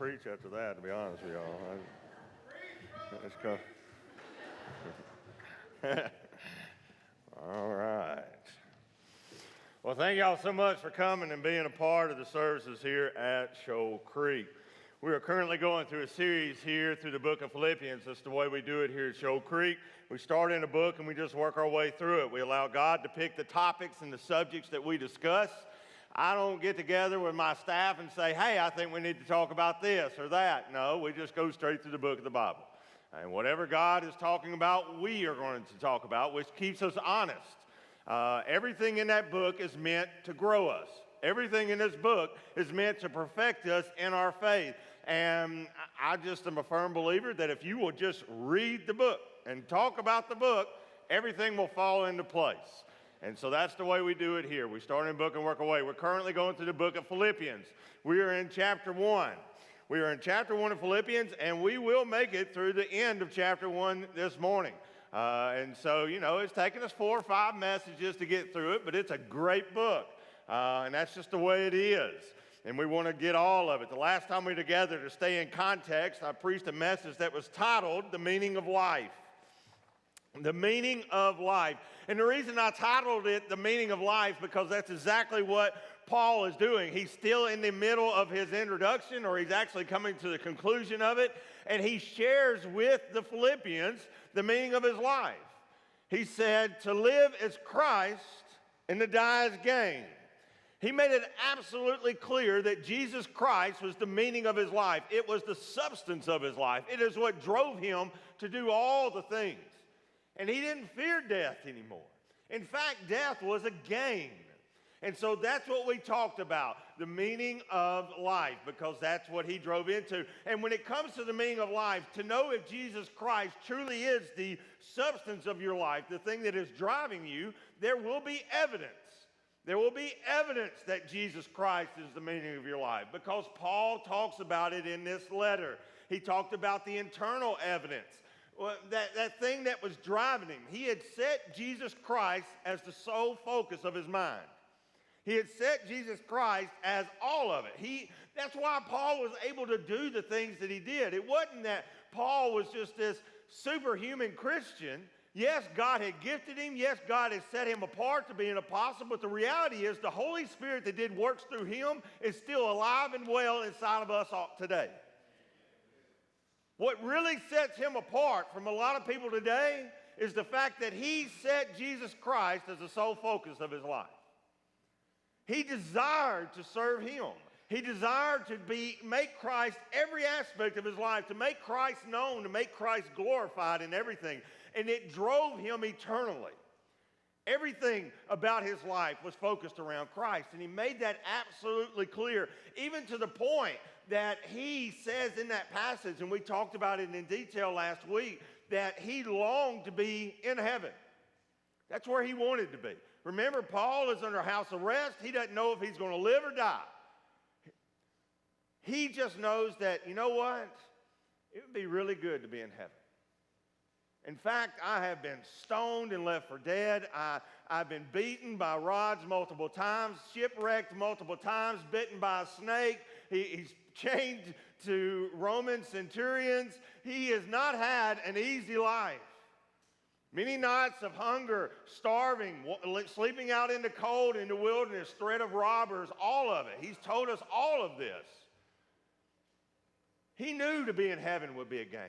preach after that, to be honest with y'all. Let's go. All right. Well, thank y'all so much for coming and being a part of the services here at Shoal Creek. We are currently going through a series here through the book of Philippians. That's the way we do it here at Shoal Creek. We start in a book and we just work our way through it. We allow God to pick the topics and the subjects that we discuss. I don't get together with my staff and say, hey, I think we need to talk about this or that. No, we just go straight through the book of the Bible. And whatever God is talking about, we are going to talk about, which keeps us honest. Everything in that book is meant to grow us. Everything in this book is meant to perfect us in our faith. And I just am a firm believer that if you will just read the book and talk about the book, everything will fall into place. And so that's the way we do it here. We start in a book and work our way. We're currently going through the book of Philippians. We are in chapter 1. We are in chapter 1 of Philippians, and we will make it through the end of chapter 1 this morning. And so, it's taken us 4 or 5 messages to get through it, but it's a great book. And that's just the way it is. And we want to get all of it. The last time we were together, to stay in context, I preached a message that was titled, The Meaning of Life. The meaning of life. And the reason I titled it The Meaning of Life, because that's exactly what Paul is doing. He's still in the middle of his introduction, or he's actually coming to the conclusion of it, and he shares with the Philippians the meaning of his life. He said, to live is Christ and to die is gain. He made it absolutely clear that Jesus Christ was the meaning of his life. It was the substance of his life. It is what drove him to do all the things. And he didn't fear death anymore. In fact, death was a gain. And so that's what we talked about, the meaning of life, because that's what he drove into. And when it comes to the meaning of life, to know if Jesus Christ truly is the substance of your life, the thing that is driving you, there will be evidence. There will be evidence that Jesus Christ is the meaning of your life, because Paul talks about it in this letter. He talked about the internal evidence. Well, that thing that was driving him. He had set Jesus Christ as the sole focus of his mind. He had set Jesus Christ as all of it. That's why Paul was able to do the things that he did. It wasn't that Paul was just this superhuman Christian. Yes, God had gifted him. Yes, God had set him apart to be an apostle. But the reality is the Holy Spirit that did works through him is still alive and well inside of us all today. What really sets him apart from a lot of people today is the fact that he set Jesus Christ as the sole focus of his life. He desired to serve him. He desired to make Christ every aspect of his life, to make Christ known, to make Christ glorified in everything. And it drove him eternally. Everything about his life was focused around Christ. And he made that absolutely clear, even to the point that he says in that passage, and we talked about it in detail last week, that he longed to be in heaven. That's where he wanted to be. Remember, Paul is under house arrest. He doesn't know if he's going to live or die. He just knows that, you know what? It would be really good to be in heaven. In fact, I have been stoned and left for dead. I've been beaten by rods multiple times, shipwrecked multiple times, bitten by a snake. He's chained to Roman centurions. He has not had an easy life. Many nights of hunger, starving, sleeping out in the cold, in the wilderness, threat of robbers, all of it. He's told us all of this. He knew to be in heaven would be a gain.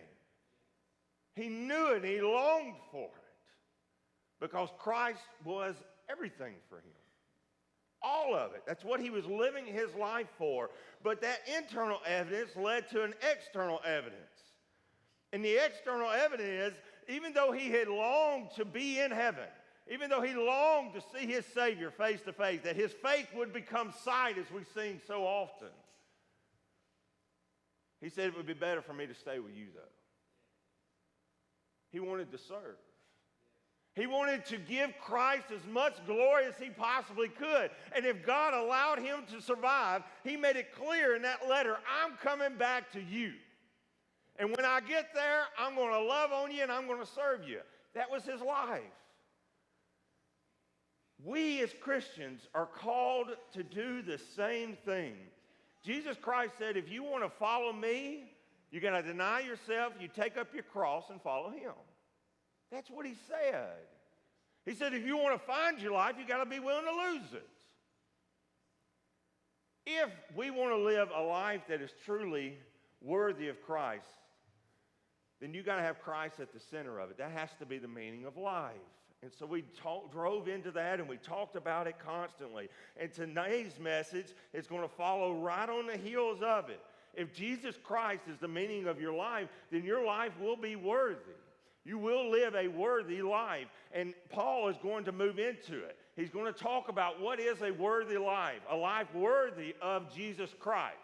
He knew it and he longed for it because Christ was everything for him. All of it. That's what he was living his life for. But that internal evidence led to an external evidence. And the external evidence is, even though he had longed to be in heaven, even though he longed to see his Savior face to face, that his faith would become sight, as we sing so often, he said it would be better for me to stay with you, though. He wanted to serve. He wanted to give Christ as much glory as he possibly could. And if God allowed him to survive, he made it clear in that letter, I'm coming back to you. And when I get there, I'm going to love on you and I'm going to serve you. That was his life. We as Christians are called to do the same thing. Jesus Christ said, if you want to follow me, you got to deny yourself, you take up your cross and follow him. That's what he said. He said, if you want to find your life, you got to be willing to lose it. If we want to live a life that is truly worthy of Christ, then you got to have Christ at the center of it. That has to be the meaning of life. And so we drove into that, and we talked about it constantly. And today's message is going to follow right on the heels of it. If Jesus Christ is the meaning of your life, then your life will be worthy. You will live a worthy life. And Paul is going to move into it. He's going to talk about what is a worthy life, a life worthy of Jesus Christ.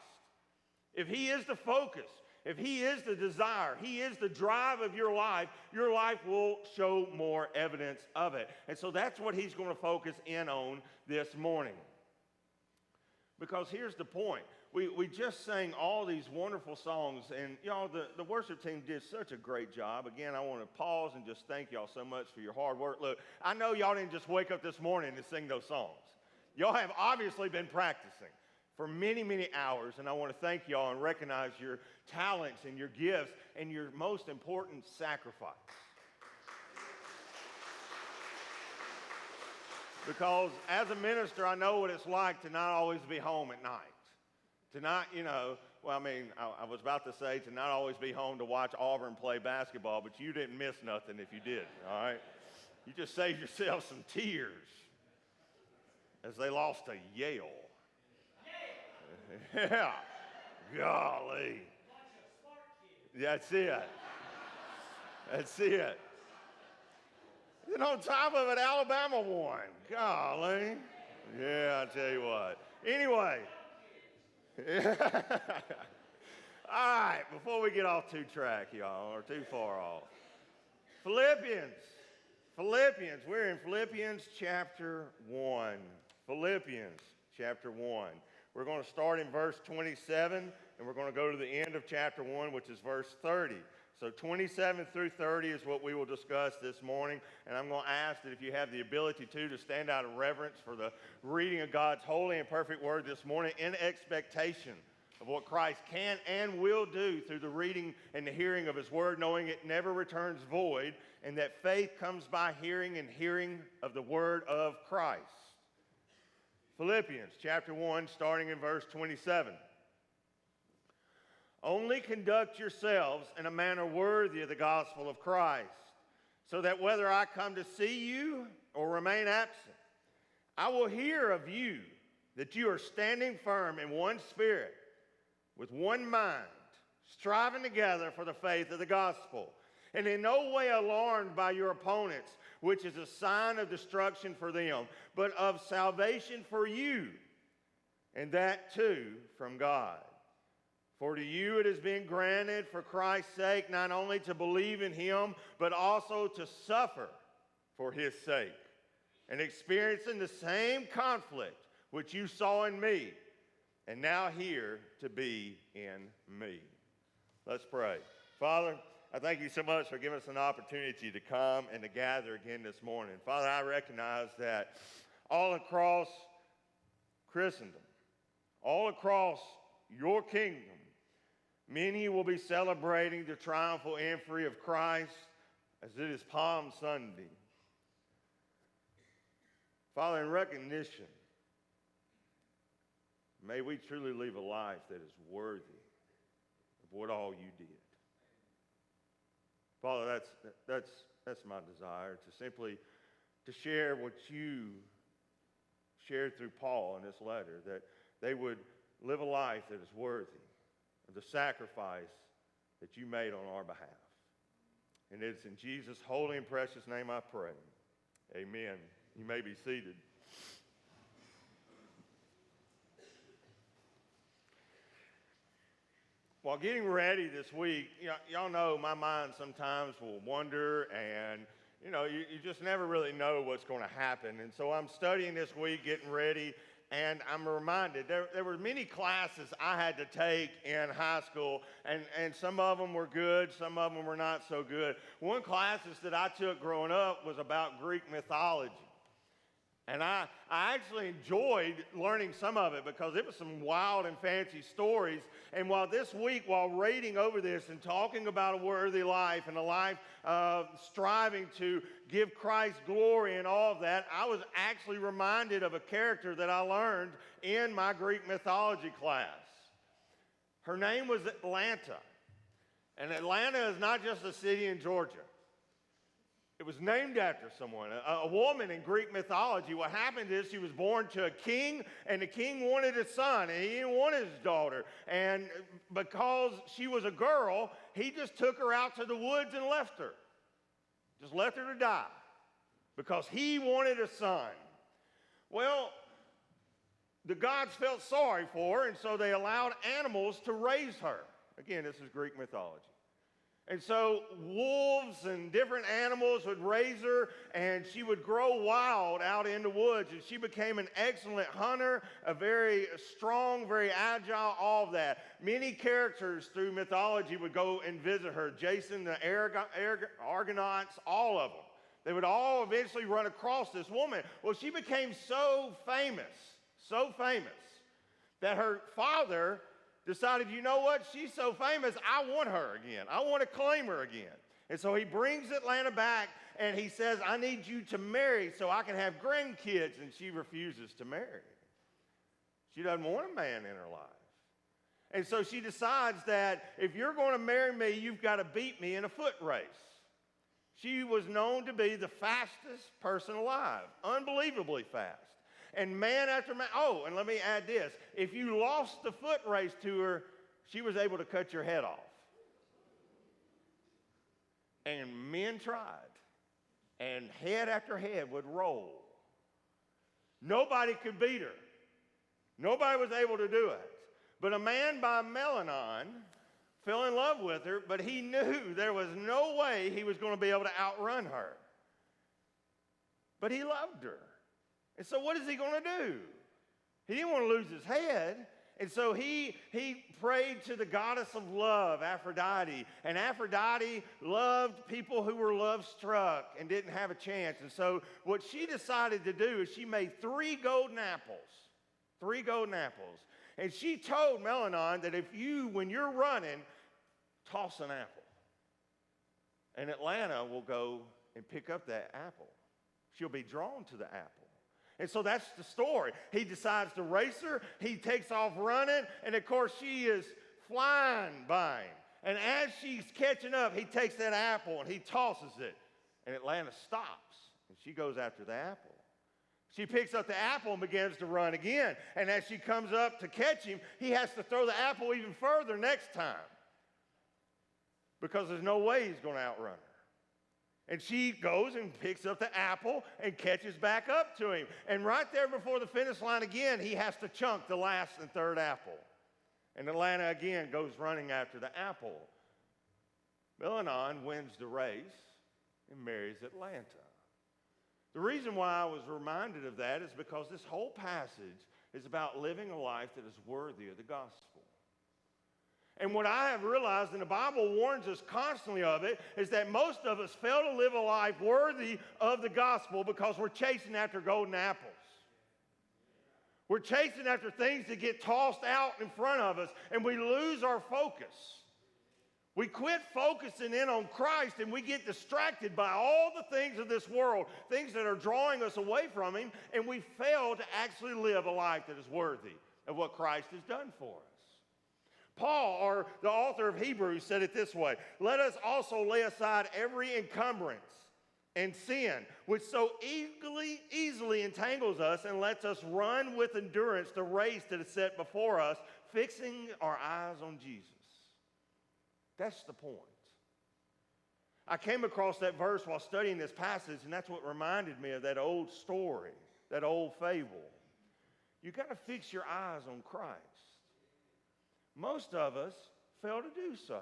If he is the focus, if he is the desire, he is the drive of your life will show more evidence of it. And so that's what he's going to focus in on this morning. Because here's the point. We just sang all these wonderful songs, and y'all, the worship team did such a great job. Again, I want to pause and just thank y'all so much for your hard work. Look, I know y'all didn't just wake up this morning and sing those songs. Y'all have obviously been practicing for many, many hours, and I want to thank y'all and recognize your talents and your gifts and your most important sacrifice. Because as a minister, I know what it's like to not always be home at night. To not, I was about to say to not always be home to watch Auburn play basketball, but you didn't miss nothing if you did, all right? You just saved yourself some tears as they lost to Yale. Yeah, golly. That's it. That's it. And on top of it, Alabama won. Golly. Yeah, I tell you what. Anyway. All right, before we get off too track, y'all, or too far off. Philippians. We're in Philippians chapter 1. Philippians chapter 1. We're going to start in verse 27, and we're going to go to the end of chapter 1, which is verse 30. So 27 through 30 is what we will discuss this morning, and I'm going to ask that if you have the ability to stand out in reverence for the reading of God's holy and perfect word this morning in expectation of what Christ can and will do through the reading and the hearing of his word, knowing it never returns void, and that faith comes by hearing and hearing of the word of Christ. Philippians chapter 1, starting in verse 27. Only conduct yourselves in a manner worthy of the gospel of Christ, so that whether I come to see you or remain absent, I will hear of you that you are standing firm in one spirit, with one mind, striving together for the faith of the gospel, and in no way alarmed by your opponents, which is a sign of destruction for them, but of salvation for you, and that too from God. For to you it has been granted for Christ's sake not only to believe in him, but also to suffer for his sake, and experiencing the same conflict which you saw in me, and now here to be in me. Let's pray. Father, I thank you so much for giving us an opportunity to come and to gather again this morning. Father, I recognize that all across Christendom, all across your kingdom, many will be celebrating the triumphal entry of Christ as it is Palm Sunday. Father, in recognition, may we truly live a life that is worthy of what all you did. Father, that's my desire, to simply to share what you shared through Paul in this letter, that they would live a life that is worthy of the sacrifice that you made on our behalf. And it's in Jesus' holy and precious name I pray. Amen. You may be seated. While getting ready this week, y'all know my mind sometimes will wander, and you just never really know what's going to happen. And so I'm studying this week, getting ready, and I'm reminded there were many classes I had to take in high school, and some of them were good, some of them were not so good. One class that I took growing up was about Greek mythology. And I actually enjoyed learning some of it because it was some wild and fancy stories. And while this week, while reading over this and talking about a worthy life and a life striving to give Christ glory and all of that, I was actually reminded of a character that I learned in my Greek mythology class. Her name was Atlanta. And Atlanta is not just a city in Georgia. It was named after someone, a woman in Greek mythology. What happened is she was born to a king, and the king wanted a son, and he didn't want his daughter. And because she was a girl, he just took her out to the woods and left her. Just left her to die because he wanted a son. Well, the gods felt sorry for her, and so they allowed animals to raise her. Again, this is Greek mythology. And so wolves and different animals would raise her, and she would grow wild out in the woods, and she became an excellent hunter, a very strong, very agile, all of that. Many characters through mythology would go and visit her. Jason, the Argonauts, all of them. They would all eventually run across this woman. Well, she became so famous, that her father decided, you know what, she's so famous, I want her again. I want to claim her again. And so he brings Atlanta back, and he says, I need you to marry so I can have grandkids. And she refuses to marry. She doesn't want a man in her life. And so she decides that if you're going to marry me, you've got to beat me in a foot race. She was known to be the fastest person alive, unbelievably fast. And man after man, and let me add this. If you lost the foot race to her, she was able to cut your head off. And men tried. And head after head would roll. Nobody could beat her. Nobody was able to do it. But a man by Mahlon fell in love with her, but he knew there was no way he was going to be able to outrun her. But he loved her. And so what is he going to do? He didn't want to lose his head. And so he prayed to the goddess of love, Aphrodite. And Aphrodite loved people who were love-struck and didn't have a chance. And so what she decided to do is she made 3 golden apples. 3 golden apples. And she told Mahlon that when you're running, toss an apple. And Atlanta will go and pick up that apple. She'll be drawn to the apple. And so that's the story. He decides to race her. He takes off running. And, of course, she is flying by him. And as she's catching up, he takes that apple and he tosses it. And Atlanta stops. And she goes after the apple. She picks up the apple and begins to run again. And as she comes up to catch him, he has to throw the apple even further next time. Because there's no way he's going to outrun her. And she goes and picks up the apple and catches back up to him. And right there before the finish line again, he has to chunk the last and third apple. And Atlanta again goes running after the apple. Mahlon wins the race and marries Atlanta. The reason why I was reminded of that is because this whole passage is about living a life that is worthy of the gospel. And what I have realized, and the Bible warns us constantly of it, is that most of us fail to live a life worthy of the gospel because we're chasing after golden apples. We're chasing after things that get tossed out in front of us, and we lose our focus. We quit focusing in on Christ, and we get distracted by all the things of this world, things that are drawing us away from Him, and we fail to actually live a life that is worthy of what Christ has done for us. Paul, or the author of Hebrews, said it this way: let us also lay aside every encumbrance and sin, which so easily entangles us, and lets us run with endurance the race that is set before us, fixing our eyes on Jesus. That's the point. I came across that verse while studying this passage, and that's what reminded me of that old story, that old fable. You got to fix your eyes on Christ. Most of us fail to do so.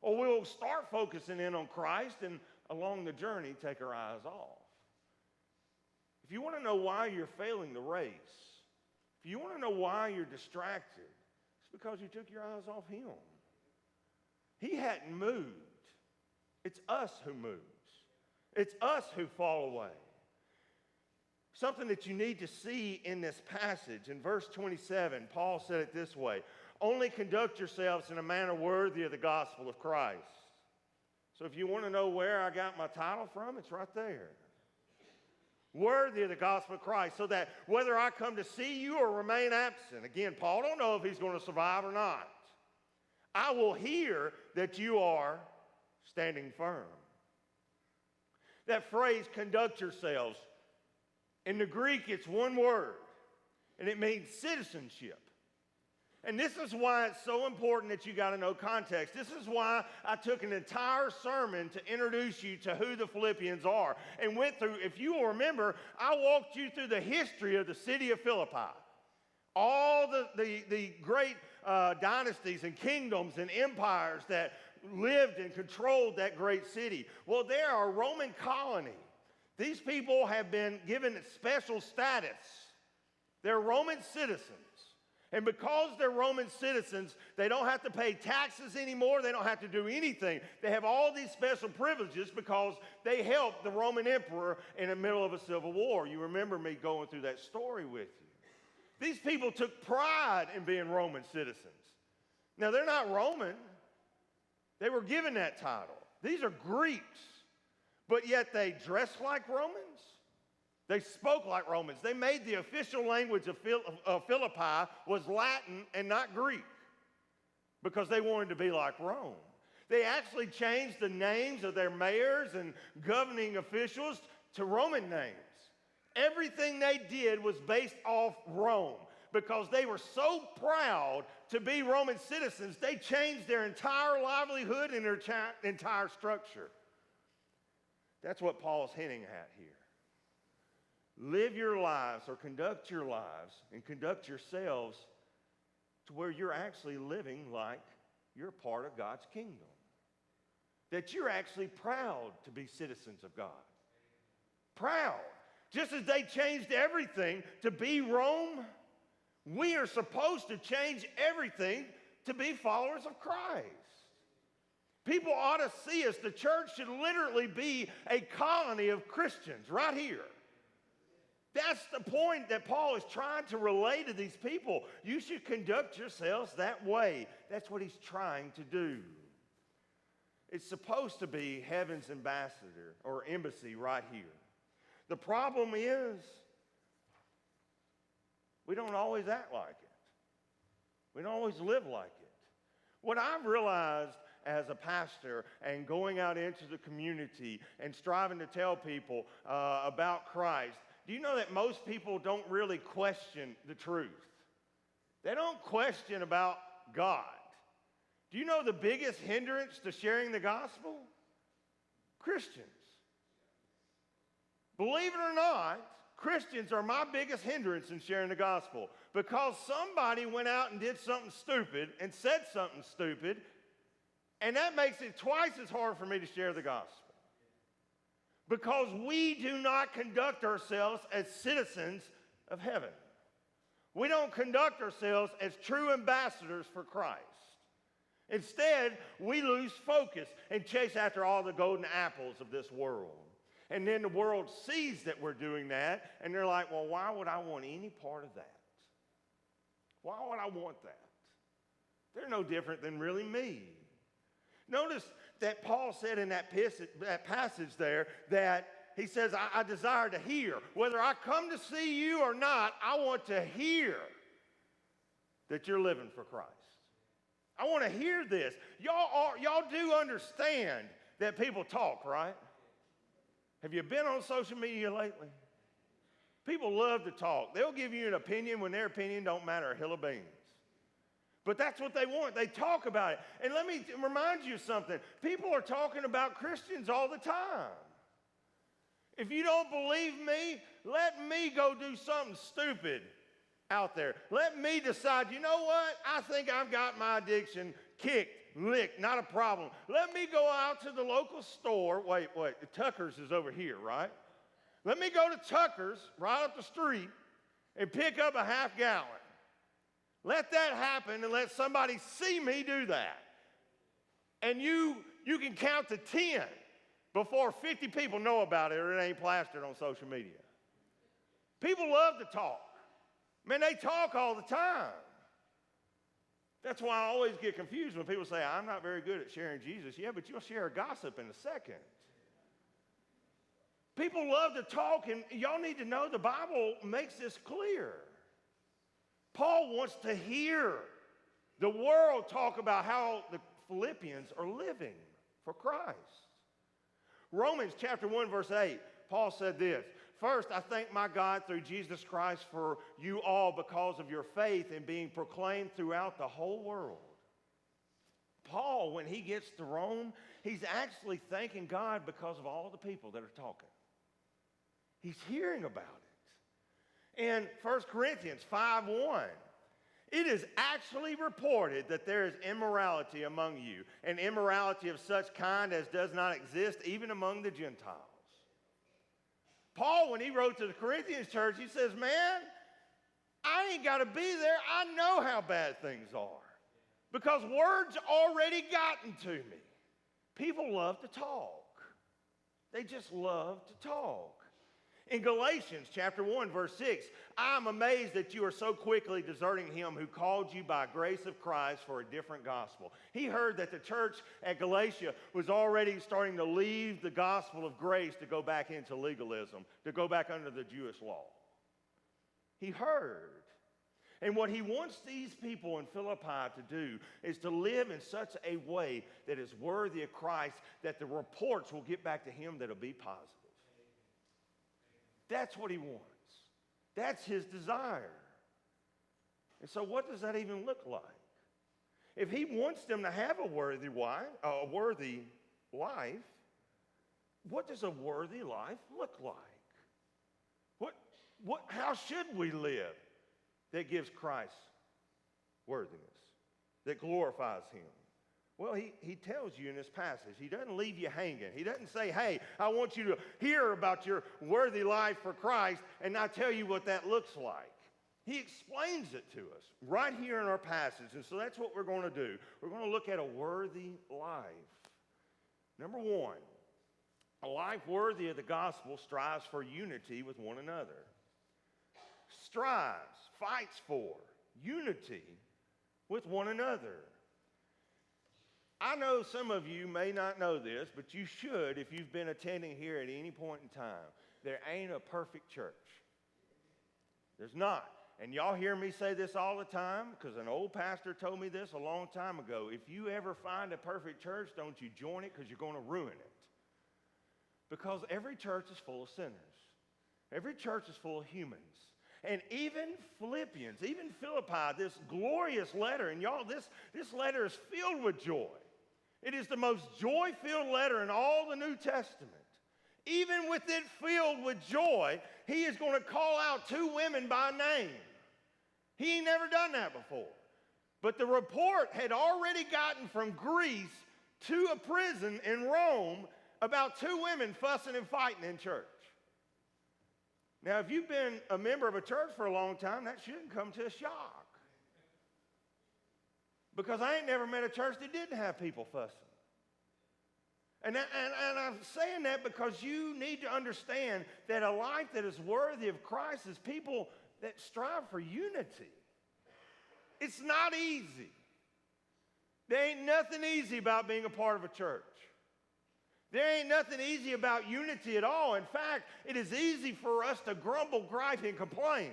Or we'll start focusing in on Christ and along the journey take our eyes off. If you want to know why you're failing the race, if you want to know why you're distracted, it's because you took your eyes off Him. He hadn't moved. It's us who moves. It's us who fall away. something that you need to see in this passage. In verse 27, Paul said it this way: only conduct yourselves in a manner worthy of the gospel of Christ. So if you want to know where I got my title from, it's right there. Worthy of the gospel of Christ, so that whether I come to see you or remain absent, again, Paul don't know if he's going to survive or not, I will hear that you are standing firm. That phrase, conduct yourselves, in the Greek it's one word, and it means citizenship. And this is why it's so important that you got to know context. This is why I took an entire sermon to introduce you to who the Philippians are, and went through, if you will remember, I walked you through the history of the city of Philippi. All the great dynasties and kingdoms and empires that lived and controlled that great city. Well, they're a Roman colony. These people have been given special status. They're Roman citizens. And because they're Roman citizens, they don't have to pay taxes anymore. They don't have to do anything. They have all these special privileges because they helped the Roman emperor in the middle of a civil war. You remember me going through that story with you. These people took pride in being Roman citizens. Now, they're not Roman. They were given that title. These are Greeks, but yet they dressed like Romans. They spoke like Romans. They made the official language of Philippi was Latin and not Greek because they wanted to be like Rome. They actually changed the names of their mayors and governing officials to Roman names. Everything they did was based off Rome because they were so proud to be Roman citizens, they changed their entire livelihood and their entire structure. That's what Paul's hinting at here. Live your lives or conduct your lives and conduct yourselves to where you're actually living like you're part of God's kingdom. That you're actually proud to be citizens of God. Proud. Just as they changed everything to be Rome, we are supposed to change everything to be followers of Christ. People ought to see us. The church should literally be a colony of Christians right here. That's the point that Paul is trying to relay to these people. You should conduct yourselves that way. That's what he's trying to do. It's supposed to be heaven's ambassador or embassy right here. The problem is, we don't always act like it. We don't always live like it. What I've realized as a pastor and going out into the community and striving to tell people about Christ, do you know that most people don't really question the truth? They don't question about God. Do you know the biggest hindrance to sharing the gospel? Christians. Believe it or not, Christians are my biggest hindrance in sharing the gospel because somebody went out and did something stupid and said something stupid, and that makes it twice as hard for me to share the gospel. Because we do not conduct ourselves as citizens of heaven. We don't conduct ourselves as true ambassadors for Christ. Instead, we lose focus and chase after all the golden apples of this world. And then the world sees that we're doing that, and they're like, well, why would I want any part of that? Why would I want that? They're no different than really me. Notice that Paul said in that passage there that he says, I desire to hear. Whether I come to see you or not, I want to hear that you're living for Christ. I want to hear this. Y'all do understand that people talk, right? Have you been on social media lately? People love to talk. They'll give you an opinion when their opinion don't matter a hill of beans. But that's what they want. They talk about it. And let me remind you of something. People are talking about Christians all the time. If you don't believe me, let me go do something stupid out there. Let me decide, you know what? I think I've got my addiction kicked, licked, not a problem. Let me go out to the local store. Wait, Tucker's is over here, right? Let me go to Tucker's right up the street and pick up a half gallon. Let that happen and let somebody see me do that. And you can count to 10 before 50 people know about it or it ain't plastered on social media. People love to talk. Man, they talk all the time. That's why I always get confused when people say, I'm not very good at sharing Jesus. Yeah, but you'll share gossip in a second. People love to talk, and y'all need to know the Bible makes this clear. Paul wants to hear the world talk about how the Philippians are living for Christ. Romans chapter 1, verse 8, Paul said this, "First, I thank my God through Jesus Christ for you all because of your faith in being proclaimed throughout the whole world." Paul, when he gets to Rome, he's actually thanking God because of all the people that are talking. He's hearing about it. In 1 Corinthians 5:1, it is actually reported that there is immorality among you, and immorality of such kind as does not exist even among the Gentiles. Paul, when he wrote to the Corinthians church, he says, man, I ain't got to be there. I know how bad things are because word's already gotten to me. People love to talk. They just love to talk. In Galatians chapter 1, verse 6, I am amazed that you are so quickly deserting him who called you by grace of Christ for a different gospel. He heard that the church at Galatia was already starting to leave the gospel of grace to go back into legalism, to go back under the Jewish law. He heard. And what he wants these people in Philippi to do is to live in such a way that is worthy of Christ, that the reports will get back to him that'll be positive. That's what he wants. That's his desire. And so what does that even look like? If he wants them to have a worthy life, what does a worthy life look like? How should we live that gives Christ worthiness, that glorifies him? Well, he tells you in this passage. He doesn't leave you hanging. He doesn't say, hey, I want you to hear about your worthy life for Christ and not tell you what that looks like. He explains it to us right here in our passage. And so that's what we're going to do. We're going to look at a worthy life. Number one, a life worthy of the gospel strives for unity with one another. Strives, fights for unity with one another. I know some of you may not know this, but you should if you've been attending here at any point in time. There ain't a perfect church. There's not. And y'all hear me say this all the time because an old pastor told me this a long time ago. If you ever find a perfect church, don't you join it because you're going to ruin it. Because every church is full of sinners. Every church is full of humans. And even Philippians, even Philippi, this glorious letter, and y'all, this letter is filled with joy. It is the most joy-filled letter in all the New Testament. Even with it filled with joy, he is going to call out two women by name. He ain't never done that before. But the report had already gotten from Greece to a prison in Rome about two women fussing and fighting in church. Now, if you've been a member of a church for a long time, that shouldn't come to a shock. Because I ain't never met a church that didn't have people fussing. And I'm saying that because you need to understand that a life that is worthy of Christ is people that strive for unity. It's not easy. There ain't nothing easy about being a part of a church. There ain't nothing easy about unity at all. In fact, it is easy for us to grumble, gripe, and complain.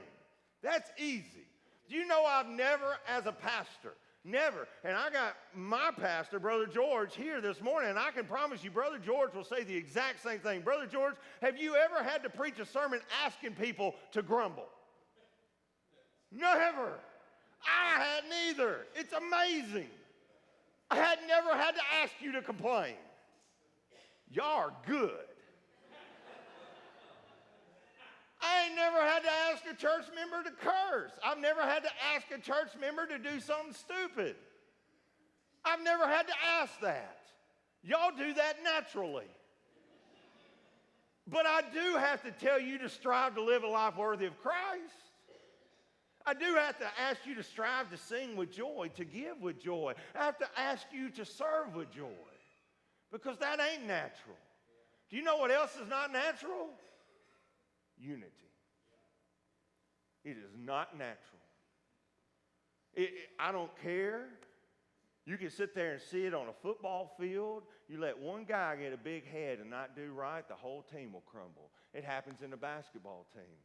That's easy. Do you know I've never, as a pastor, never, and I got my pastor, Brother George, here this morning, and I can promise you, Brother George will say the exact same thing. Brother George, have you ever had to preach a sermon asking people to grumble? Never. I hadn't either. It's amazing. I had never had to ask you to complain. Y'all are good. I ain't never had to ask a church member to curse. I've never had to ask a church member to do something stupid. I've never had to ask that. Y'all do that naturally. But I do have to tell you to strive to live a life worthy of Christ. I do have to ask you to strive to sing with joy, to give with joy. I have to ask you to serve with joy. Because that ain't natural. Do you know what else is not natural? Unity. It is not natural. I don't care. You can sit there and see it on a football field. You let one guy get a big head and not do right, the whole team will crumble. It happens in the basketball team.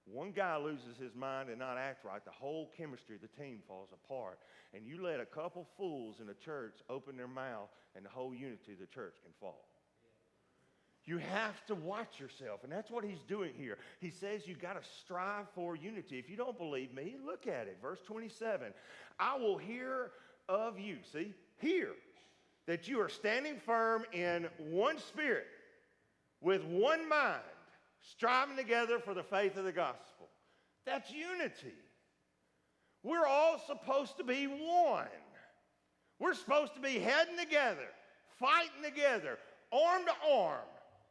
One guy loses his mind and not act right, the whole chemistry of the team falls apart. And you let a couple fools in a church open their mouth and the whole unity of the church can fall. You have to watch yourself, and that's what he's doing here. He says you got to strive for unity. If you don't believe me, look at it. Verse 27, I will hear of you, see, hear that you are standing firm in one spirit, with one mind, striving together for the faith of the gospel. That's unity. We're all supposed to be one. We're supposed to be heading together, fighting together, arm to arm,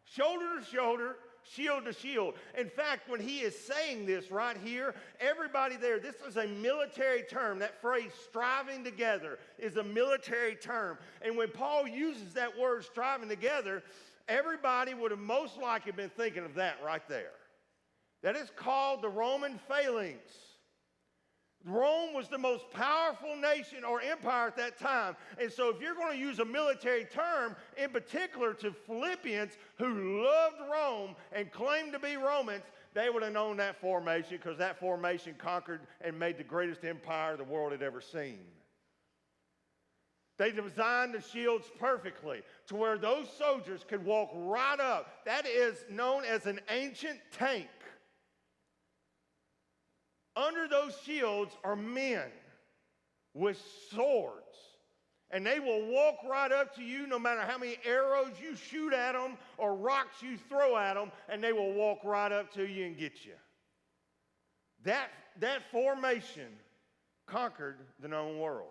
shoulder to shoulder, shield to shield. In fact, when he is saying this right here, everybody there, this is a military term. That phrase, striving together, is a military term. And when Paul uses that word, striving together, everybody would have most likely been thinking of that right there. That is called the Roman phalanx. Rome was the most powerful nation or empire at that time. And so if you're going to use a military term, in particular to Philippians who loved Rome and claimed to be Romans, they would have known that formation because that formation conquered and made the greatest empire the world had ever seen. They designed the shields perfectly to where those soldiers could walk right up. That is known as an ancient tank. Under those shields are men with swords, and they will walk right up to you no matter how many arrows you shoot at them or rocks you throw at them, and they will walk right up to you and get you. That formation conquered the known world.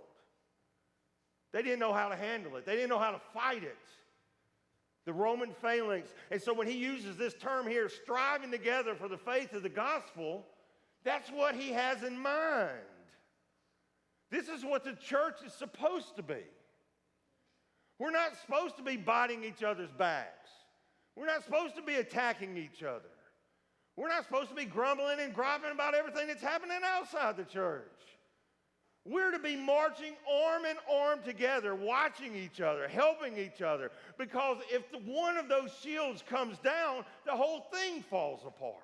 They didn't know how to handle it. They didn't know how to fight it. The Roman phalanx. And so when he uses this term here, striving together for the faith of the gospel, that's what he has in mind. This is what the church is supposed to be. We're not supposed to be biting each other's backs. We're not supposed to be attacking each other. We're not supposed to be grumbling and griping about everything that's happening outside the church. We're to be marching arm in arm together, watching each other, helping each other. Because if one of those shields comes down, the whole thing falls apart.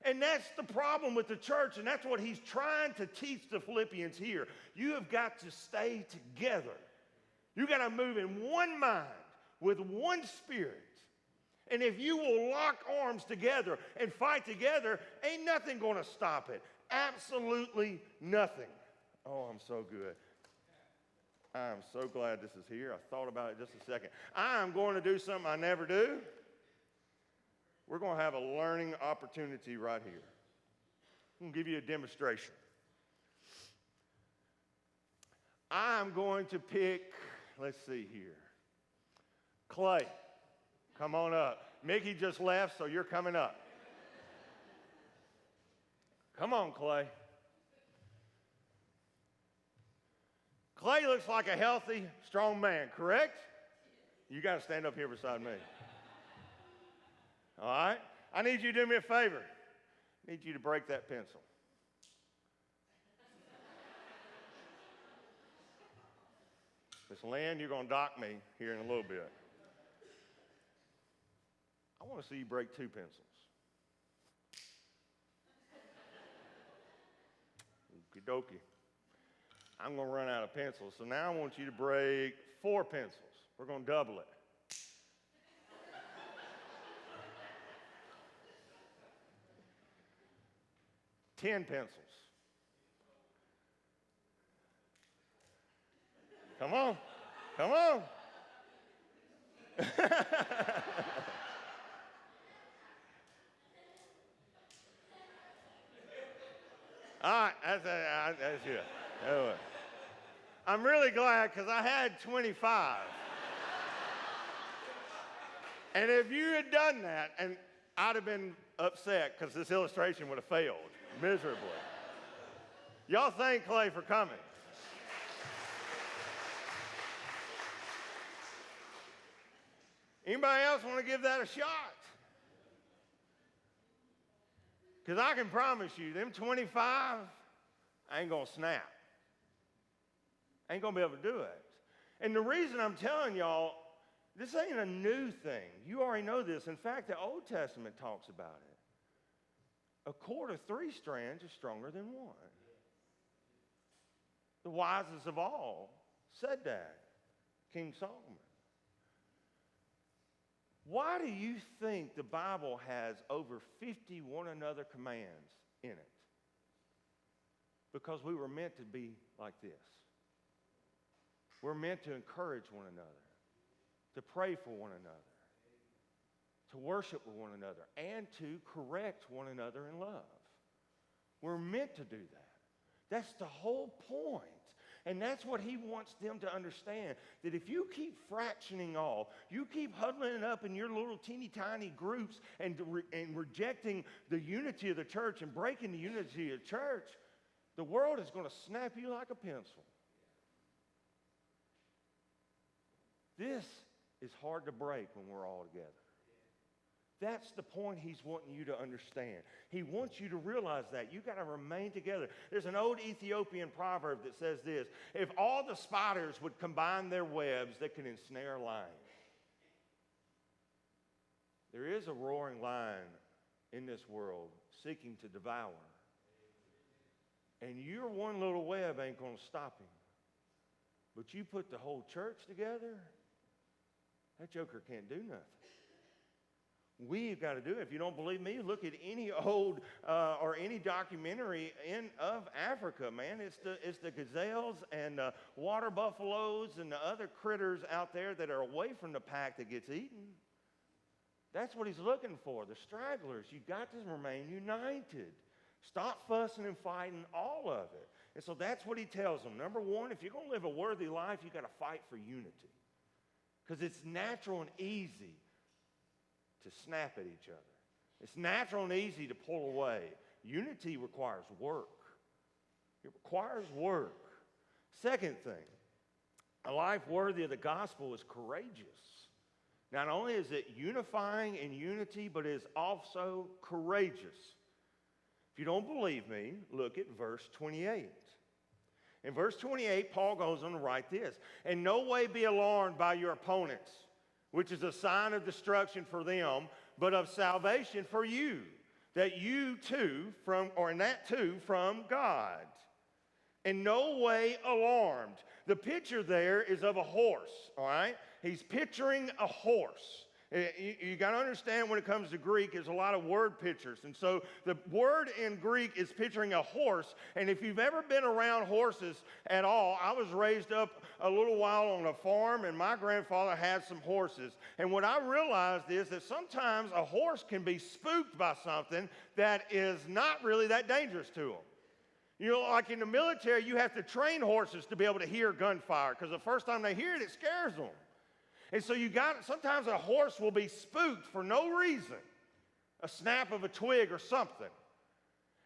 And that's the problem with the church, and that's what he's trying to teach the Philippians here. You have got to stay together. You got to move in one mind, with one spirit. And if you will lock arms together and fight together, ain't nothing going to stop it. Absolutely nothing. Oh, I'm so good. I am so glad this is here. I thought about it just a second. I am going to do something I never do. We're going to have a learning opportunity right here. I'm going to give you a demonstration. I'm going to pick, let's see here. Clay, come on up. Mickey just left, so you're coming up. Come on, Clay. Clay looks like a healthy, strong man, correct? You got to stand up here beside me. All right? I need you to do me a favor. I need you to break that pencil. Miss Lynn, you're going to dock me here in a little bit. I want to see you break 2 pencils. Okie dokie. I'm going to run out of pencils, so now I want you to break 4 pencils. We're going to double it. 10 pencils. Come on. Come on. All right, that's it. Anyway. I'm really glad because I had 25. And if you had done that, and I'd have been upset because this illustration would have failed miserably. Y'all thank Clay for coming. Anybody else want to give that a shot? Because I can promise you, them 25 ain't going to snap. Ain't going to be able to do it. And the reason I'm telling y'all, this ain't a new thing. You already know this. In fact, the Old Testament talks about it. A cord of 3 strands is stronger than one. The wisest of all said that, King Solomon. Why do you think the Bible has over 50 one another commands in it? Because we were meant to be like this. We're meant to encourage one another, to pray for one another, to worship with one another, and to correct one another in love. We're meant to do that. That's the whole point. And that's what he wants them to understand, that if you keep fractioning off, you keep huddling up in your little teeny tiny groups and rejecting the unity of the church and breaking the unity of the church, the world is going to snap you like a pencil. This is hard to break when we're all together. That's the point he's wanting you to understand. He wants you to realize that. You've got to remain together. There's an old Ethiopian proverb that says this: if all the spiders would combine their webs, they can ensnare a lion. There is a roaring lion in this world seeking to devour. And your one little web ain't going to stop him. But you put the whole church together, that joker can't do nothing. We've got to do it. If you don't believe me, look at any old or any documentary of Africa, man. It's the gazelles and water buffaloes and the other critters out there that are away from the pack that gets eaten. That's what he's looking for, the stragglers. You've got to remain united. Stop fussing and fighting, all of it. And so that's what he tells them. Number one, if you're going to live a worthy life, you've got to fight for unity. Because it's natural and easy to snap at each other. It's natural and easy to pull away. Unity requires work. It requires work. Second thing, a life worthy of the gospel is courageous. Not only is it unifying in unity, but it is also courageous. If you don't believe me, look at verse 28. In verse 28, Paul goes on to write this: "In no way be alarmed by your opponents, which is a sign of destruction for them, but of salvation for you, that you too from God. In no way alarmed." The picture there is of a horse, all right? He's picturing a horse. You got to understand, when it comes to Greek, there's a lot of word pictures. And so the word in Greek is picturing a horse. And if you've ever been around horses at all, I was raised up a little while on a farm, and my grandfather had some horses. And what I realized is that sometimes a horse can be spooked by something that is not really that dangerous to them. You know, like in the military, you have to train horses to be able to hear gunfire, because the first time they hear it, it scares them. And so sometimes a horse will be spooked for no reason, a snap of a twig or something.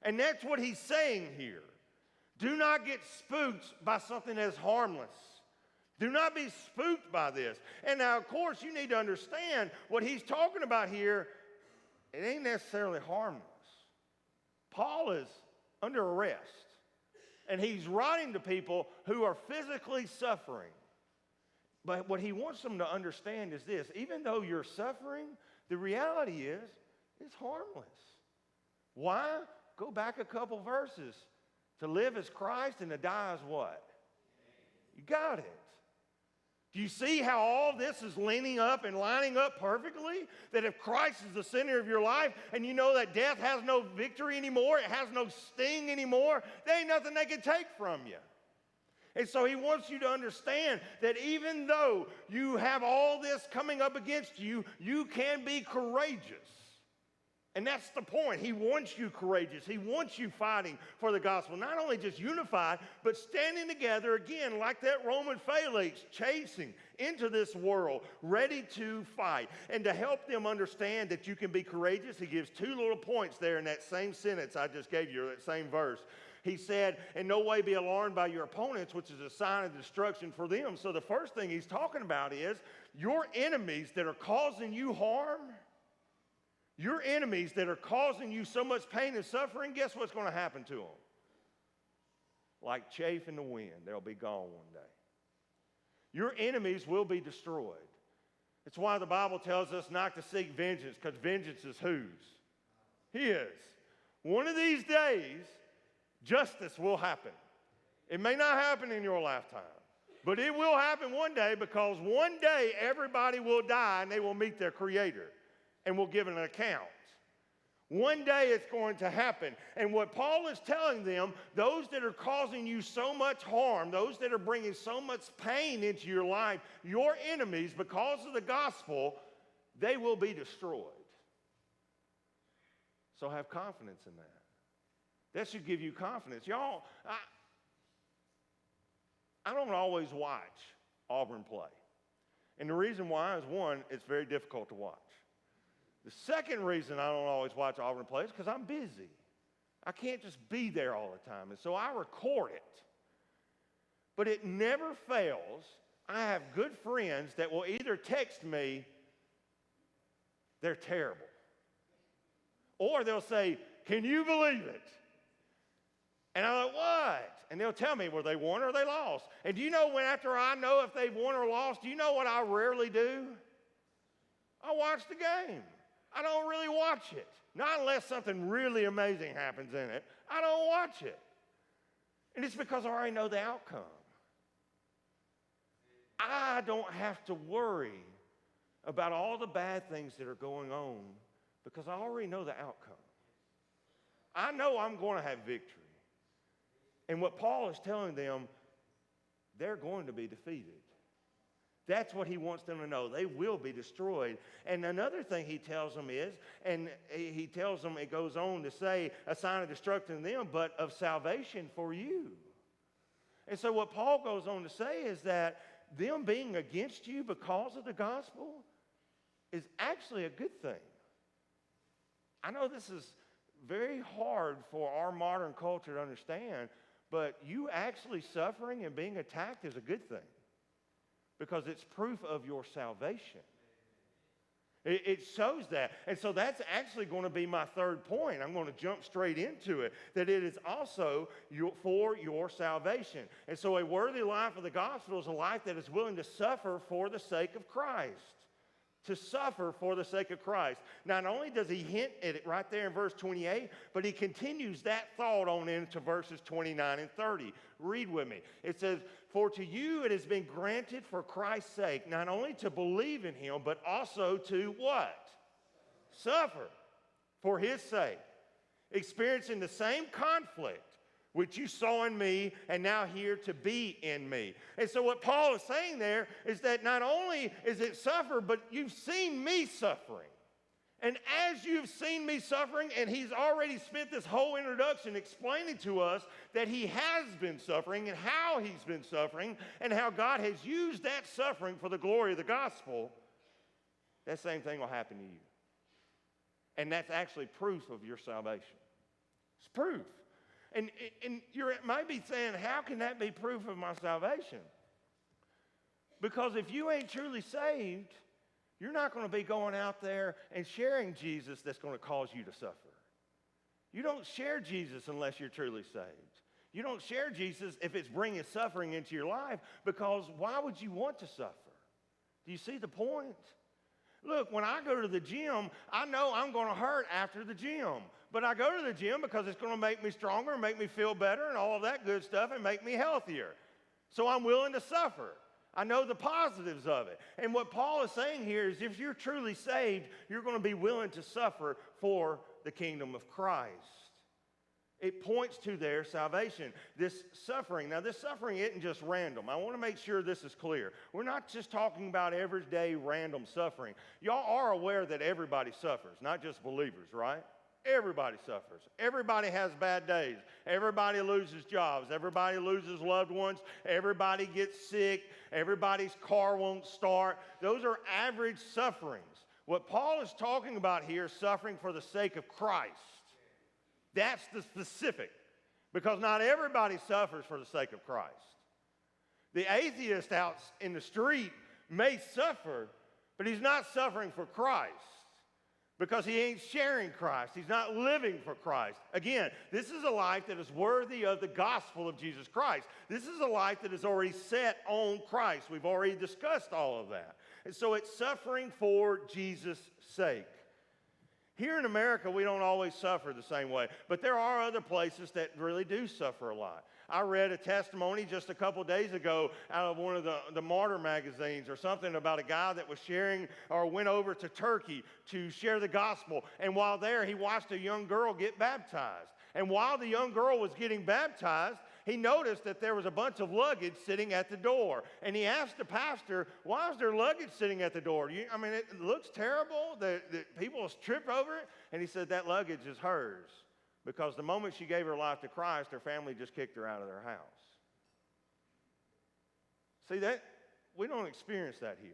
And that's what he's saying here. Do not get spooked by something that's harmless. Do not be spooked by this. And now, of course, you need to understand what he's talking about here. It ain't necessarily harmless. Paul is under arrest, and he's writing to people who are physically suffering. But what he wants them to understand is this: even though you're suffering, the reality is it's harmless. Why? Go back a couple verses. To live as Christ and to die as what? You got it. Do you see how all this is leaning up and lining up perfectly? That if Christ is the center of your life, and you know that death has no victory anymore, it has no sting anymore, there ain't nothing they can take from you. And so he wants you to understand that even though you have all this coming up against you, you can be courageous. And that's the point. He wants you courageous. He wants you fighting for the gospel. Not only just unified, but standing together again like that Roman phalanx, chasing into this world, ready to fight. And to help them understand that you can be courageous, he gives 2 little points there in that same sentence I just gave you, that same verse. He said, in no way be alarmed by your opponents, which is a sign of destruction for them. So the first thing he's talking about is your enemies that are causing you harm, Your enemies that are causing you so much pain and suffering, guess what's going to happen to them? Like chaff in the wind, they'll be gone one day. Your enemies will be destroyed. It's why the Bible tells us not to seek vengeance, because vengeance is whose? His. One of these days, justice will happen. It may not happen in your lifetime, but it will happen one day, because one day everybody will die and they will meet their Creator and will give an account. One day it's going to happen. And what Paul is telling them, those that are causing you so much harm, those that are bringing so much pain into your life, your enemies, because of the gospel, they will be destroyed. So have confidence in that. That should give you confidence. Y'all, I don't always watch Auburn play. And the reason why is, one, it's very difficult to watch. The second reason I don't always watch Auburn play is because I'm busy. I can't just be there all the time. And so I record it. But it never fails. I have good friends that will either text me, they're terrible. Or they'll say, can you believe it? And I'm like, what? And they'll tell me, were they won or they lost? And do you know when after I know if they've won or lost, do you know what I rarely do? I watch the game. I don't really watch it. Not unless something really amazing happens in it. I don't watch it. And it's because I already know the outcome. I don't have to worry about all the bad things that are going on because I already know the outcome. I know I'm going to have victory. And what Paul is telling them, they're going to be defeated. That's what he wants them to know. They will be destroyed. And another thing he tells them is, and he tells them, it goes on to say, a sign of destruction in them, but of salvation for you. And so what Paul goes on to say is that them being against you because of the gospel is actually a good thing. I know this is very hard for our modern culture to understand, but you actually suffering and being attacked is a good thing. Because it's proof of your salvation. It shows that. And so that's actually going to be my third point. I'm going to jump straight into it. That it is also for your salvation. And so a worthy life of the gospel is a life that is willing to suffer for the sake of Christ. To suffer for the sake of Christ. Not only does he hint at it right there in verse 28, but he continues that thought on into verses 29 and 30. Read with me. It says, for to you it has been granted for Christ's sake, not only to believe in him, but also to what? Suffer for his sake. Experiencing the same conflict which you saw in me and now here to be in me. And so what Paul is saying there is that not only is it suffer, but you've seen me suffering. And as you've seen me suffering, and he's already spent this whole introduction explaining to us that he has been suffering and how he's been suffering and how God has used that suffering for the glory of the gospel, that same thing will happen to you. And that's actually proof of your salvation. It's proof. And you might be saying, how can that be proof of my salvation? Because if you ain't truly saved, you're not going to be going out there and sharing Jesus that's going to cause you to suffer. You don't share Jesus unless you're truly saved. You don't share Jesus if it's bringing suffering into your life, because why would you want to suffer? Do you see the point? Look, when I go to the gym, I know I'm going to hurt after the gym. But I go to the gym because it's going to make me stronger, make me feel better, and all of that good stuff, and make me healthier. So I'm willing to suffer. I know the positives of it. And what Paul is saying here is if you're truly saved, you're going to be willing to suffer for the kingdom of Christ. It points to their salvation. This suffering, now this suffering isn't just random. I want to make sure this is clear. We're not just talking about everyday random suffering. Y'all are aware that everybody suffers, not just believers, right? Everybody suffers. Everybody has bad days. Everybody loses jobs. Everybody loses loved ones. Everybody gets sick. Everybody's car won't start. Those are average sufferings. What Paul is talking about here is suffering for the sake of Christ. That's the specific, because not everybody suffers for the sake of Christ. The atheist out in the street may suffer, but he's not suffering for Christ. because he ain't sharing Christ. He's not living for Christ. Again, this is a life that is worthy of the gospel of Jesus Christ. This is a life that is already set on Christ. We've already discussed all of that. And so it's suffering for Jesus' sake. Here in America, we don't always suffer the same way, but there are other places that really do suffer a lot. I read a testimony just a couple days ago out of one of the Martyr magazines or something about a guy that was sharing or went over to Turkey to share the gospel. And while there, he watched a young girl get baptized. And while the young girl was getting baptized, he noticed that there was a bunch of luggage sitting at the door. And he asked the pastor, why is there luggage sitting at the door? It looks terrible that people trip over it. And he said that luggage is hers, because the moment she gave her life to Christ, her family just kicked her out of their house. See, that we don't experience that here.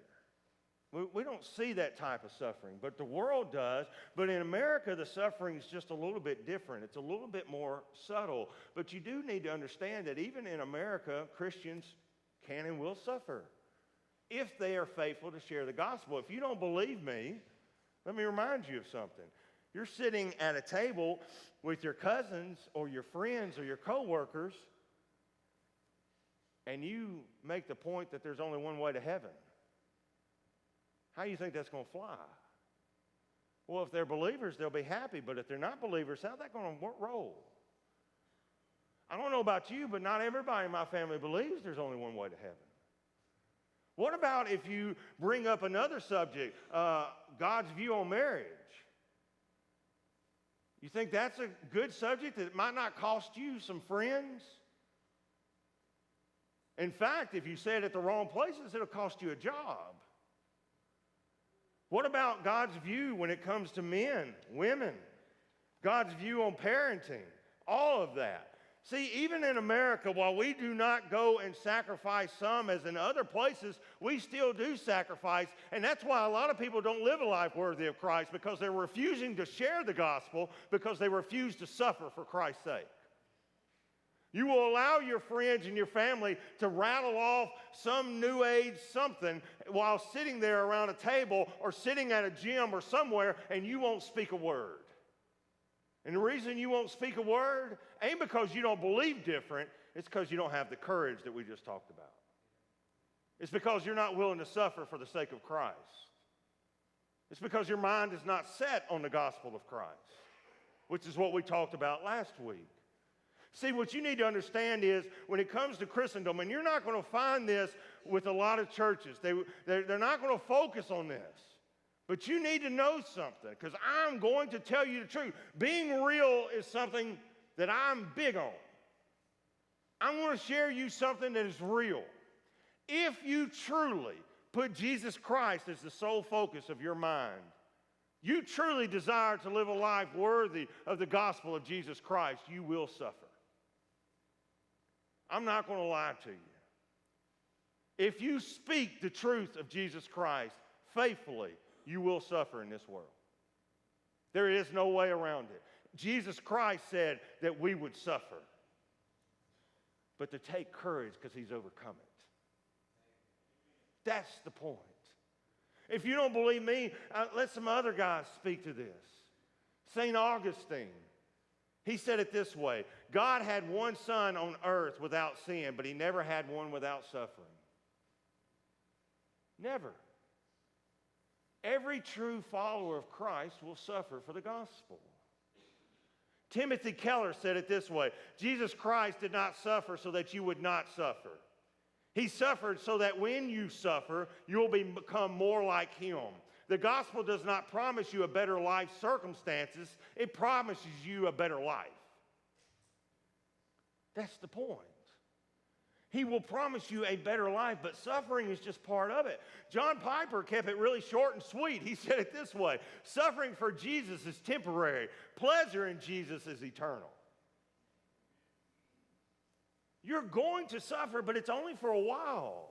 We don't see that type of suffering, but the world does. But in America, the suffering is just a little bit different. It's a little bit more subtle. But you do need to understand that even in America, Christians can and will suffer if they are faithful to share the gospel. If you don't believe me, let me remind you of something. You're sitting at a table with your cousins or your friends or your coworkers, and you make the point that there's only one way to heaven. How do you think that's going to fly? Well, if they're believers, they'll be happy. But if they're not believers, how's that going to roll? I don't know about you, but not everybody in my family believes there's only one way to heaven. What about if you bring up another subject, God's view on marriage? You think that's a good subject that might not cost you some friends? In fact, if you say it at the wrong places, it'll cost you a job. What about God's view when it comes to men, women? God's view on parenting, all of that. See, even in America, while we do not go and sacrifice some as in other places, we still do sacrifice. And that's why a lot of people don't live a life worthy of Christ, because they're refusing to share the gospel because they refuse to suffer for Christ's sake. You will allow your friends and your family to rattle off some new age something while sitting there around a table or sitting at a gym or somewhere, and you won't speak a word. And the reason you won't speak a word ain't because you don't believe different. It's because you don't have the courage that we just talked about. It's because you're not willing to suffer for the sake of Christ. It's because your mind is not set on the gospel of Christ, which is what we talked about last week. See, what you need to understand is when it comes to Christendom, and you're not going to find this with a lot of churches. They're not going to focus on this. But you need to know something, because I'm going to tell you the truth. Being real is something that I'm big on. I'm going to share you something that is real. If you truly put Jesus Christ as the sole focus of your mind, you truly desire to live a life worthy of the gospel of Jesus Christ, you will suffer. I'm not going to lie to you. If you speak the truth of Jesus Christ faithfully, you will suffer in this world. There is no way around it. Jesus Christ said that we would suffer, but to take courage because he's overcome it. That's the point. If you don't believe me, let some other guys speak to this. St. Augustine, he said it this way: God had one son on earth without sin, but he never had one without suffering. Never. Every true follower of Christ will suffer for the gospel. Timothy Keller said it this way: Jesus Christ did not suffer so that you would not suffer. He suffered so that when you suffer, you'll become more like him. The gospel does not promise you a better life circumstances. It promises you a better life. That's the point. He will promise you a better life, but suffering is just part of it. John Piper kept it really short and sweet. He said it this way: suffering for Jesus is temporary. Pleasure in Jesus is eternal. You're going to suffer, but it's only for a while.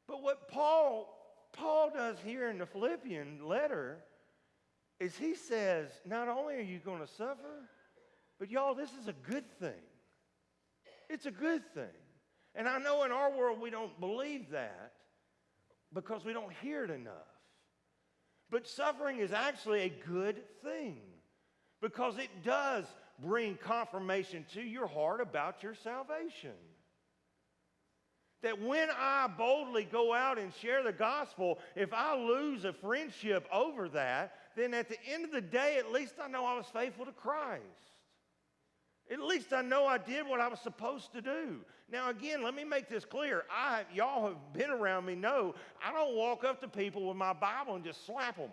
But what Paul does here in the Philippian letter is he says, not only are you going to suffer, but y'all, this is a good thing. It's a good thing. And I know in our world we don't believe that because we don't hear it enough. But suffering is actually a good thing because it does bring confirmation to your heart about your salvation. That when I boldly go out and share the gospel, if I lose a friendship over that, then at the end of the day, at least I know I was faithful to Christ. At least I know I did what I was supposed to do. Now again, let me make this clear. Y'all have been around me, know I don't walk up to people with my Bible and just slap them.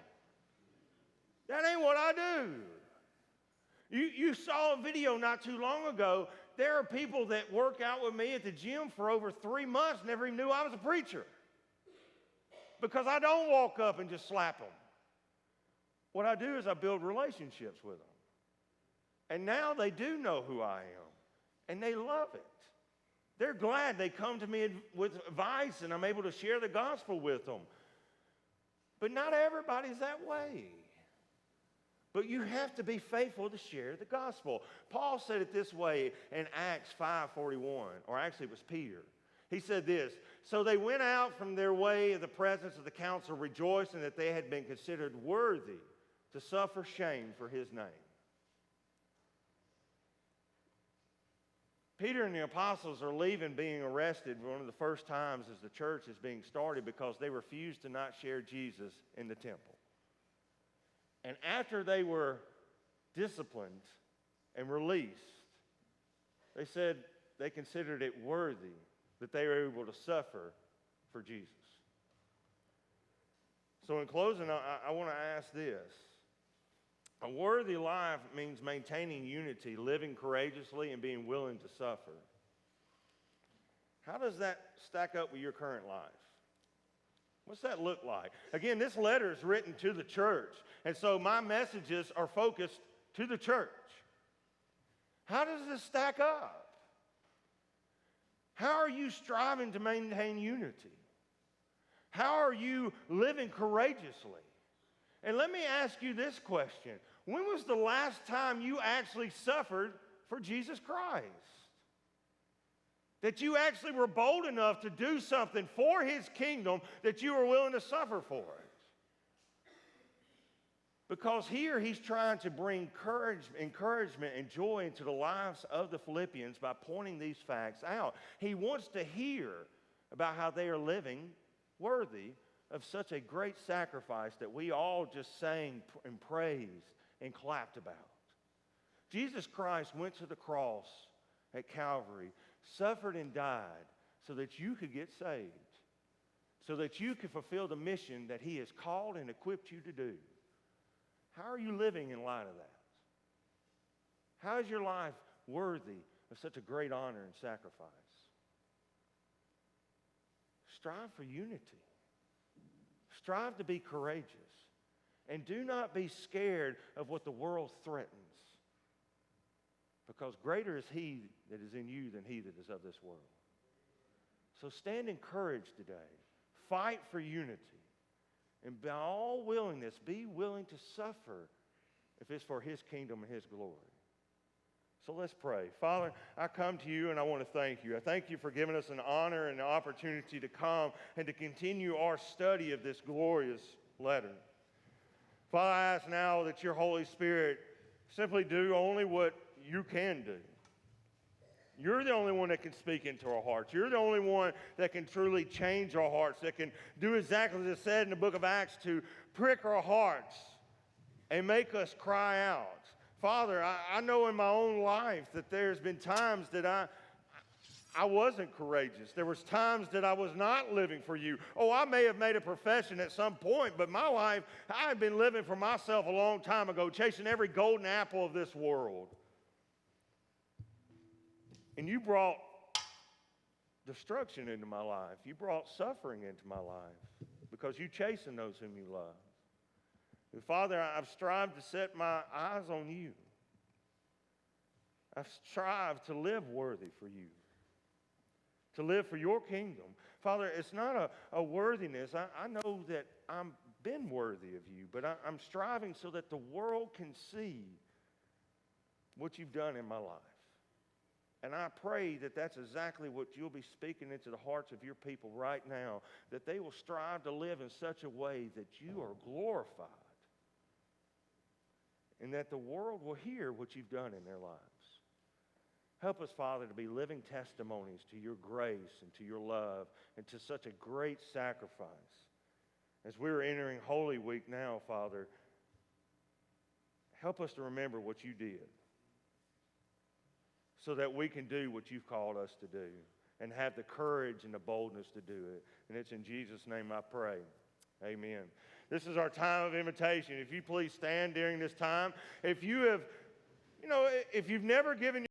That ain't what I do. You saw a video not too long ago. There are people that work out with me at the gym for over 3 months, never even knew I was a preacher. Because I don't walk up and just slap them. What I do is I build relationships with them. And now they do know who I am. And they love it. They're glad they come to me with advice and I'm able to share the gospel with them. But not everybody's that way. But you have to be faithful to share the gospel. Paul said it this way in Acts 5:41, or actually it was Peter. He said this, so they went out from their way of the presence of the council, rejoicing that they had been considered worthy to suffer shame for his name. Peter and the apostles are leaving being arrested one of the first times as the church is being started because they refused to not share Jesus in the temple. And after they were disciplined and released, they said they considered it worthy that they were able to suffer for Jesus. So in closing, I want to ask this. A worthy life means maintaining unity, living courageously, and being willing to suffer. How does that stack up with your current life? What's that look like? Again, this letter is written to the church, and so my messages are focused to the church. How does this stack up? How are you striving to maintain unity? How are you living courageously? And let me ask you this question. When was the last time you actually suffered for Jesus Christ? That you actually were bold enough to do something for his kingdom that you were willing to suffer for it. Because here he's trying to bring encouragement and joy into the lives of the Philippians by pointing these facts out. He wants to hear about how they are living worthy of such a great sacrifice that we all just sang and praised and clapped about. Jesus Christ went to the cross at Calvary, suffered and died so that you could get saved, so that you could fulfill the mission that he has called and equipped you to do. How are you living in light of that? How is your life worthy of such a great honor and sacrifice? Strive for unity. Strive to be courageous. And do not be scared of what the world threatens. Because greater is he that is in you than he that is of this world. So stand in courage today. Fight for unity. And by all willingness, be willing to suffer if it's for his kingdom and his glory. So let's pray. Father, I come to you and I want to thank you. I thank you for giving us an honor and an opportunity to come and to continue our study of this glorious letter. Father, I ask now that your Holy Spirit simply do only what you can do. You're the only one that can speak into our hearts. You're the only one that can truly change our hearts, that can do exactly as it said in the book of Acts, to prick our hearts and make us cry out. Father, I know in my own life that there's been times that I wasn't courageous. There was times that I was not living for you. Oh, I may have made a profession at some point, but my life, I had been living for myself a long time ago, chasing every golden apple of this world. And you brought destruction into my life. You brought suffering into my life because you chasten those whom you love. And Father, I've strived to set my eyes on you. I've strived to live worthy for you, to live for your kingdom. Father, it's not a worthiness. I know that I've been worthy of you, but I'm striving so that the world can see what you've done in my life. And I pray that that's exactly what you'll be speaking into the hearts of your people right now, that they will strive to live in such a way that you are glorified and that the world will hear what you've done in their lives. Help us, Father, to be living testimonies to your grace and to your love and to such a great sacrifice. As we're entering Holy Week now, Father, help us to remember what you did so that we can do what you've called us to do and have the courage and the boldness to do it. And it's in Jesus' name I pray. Amen. This is our time of invitation. If you please stand during this time. If you've never given